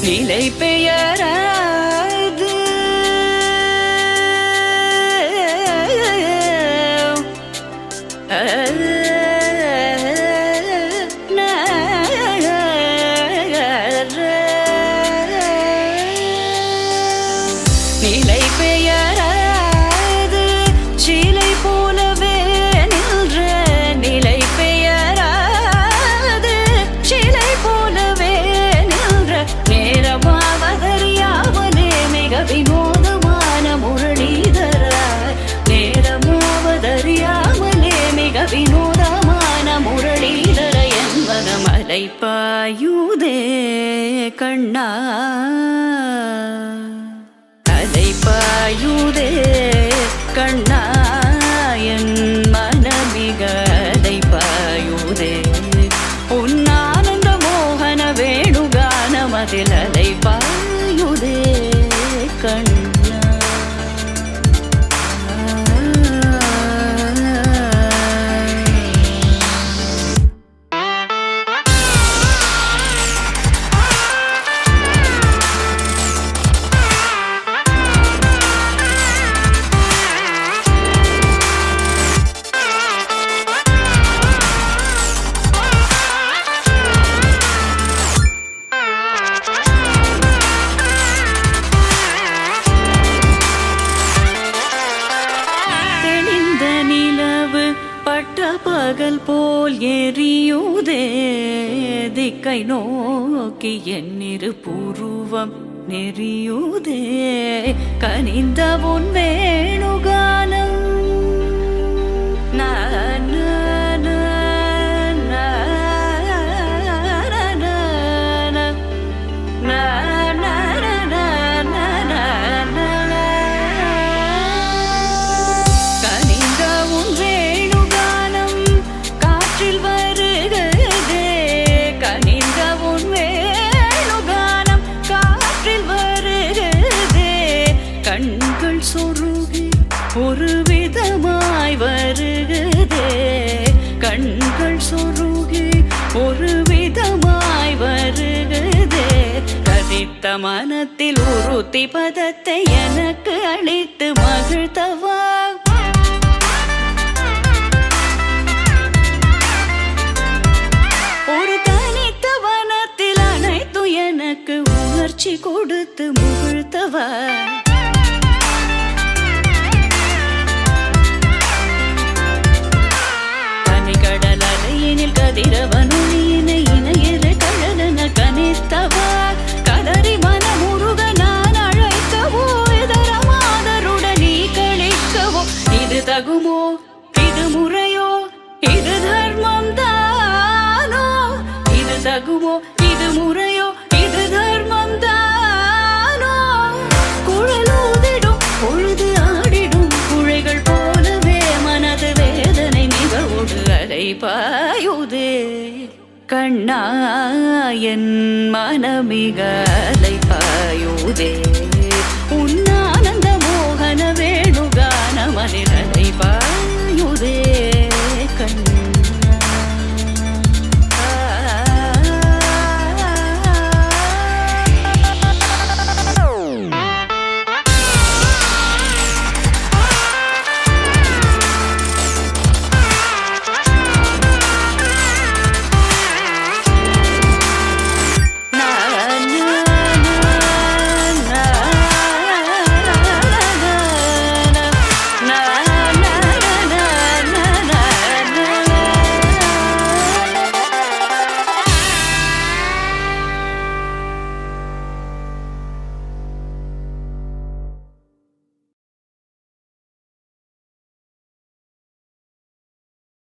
நிலை பெயராது நிலை பெயராது சிலை போலவே நின்ற நிலை பெயராது சிலை போலவே நின்ற நேரமாவதறியாமலே மிக வினோதமான முரளிதர நேரமாவதறியாமலே மிக வினோதமான முரளிதர என்பன மலை பாயுதே கண்ணா பாயுதே கண்ணா என் மனமிக அலை பாயுதே உன்னானந்த மோகன வேணுகானமதில் அலை பாயுதே கண்ணா. பகல் போல் எரியுதே திக்கை நோக்கி என்னிரு பூர்வம் நெறியுதே கனிந்த உன் வேணுகானம் கண்கள் சொருகி ஒரு விதமாய் வருகுதே கண்கள் சொருகி ஒரு விதமாய் வருகுதே கதித்த மனத்தில் உறுத்தி பதத்தை எனக்கு அளித்து மகிழ்த்தவா ஒரு தனித்த வனத்தில் அனைத்தும் எனக்கு உணர்ச்சி கொடுத்து முகிழ்த்தவா கதிரவனொளியினை இணையற கழலன கனித்தவா கதறி மனமுருக நான் அழைக்கவோ இதர மாதருடன் நீ கழிக்கவோ இது தகுமோ இது முறையோ இது தர்மம் தானோ இது தகுமோ இது முறையோ இது தர்மம் தானோ குழலூதிடும் பொழுது ஆடிடும் குழைகள் போலவே மனது வேதனை நிகழ்வோடு அலை பாயுதே கண்ணா என் மனமிக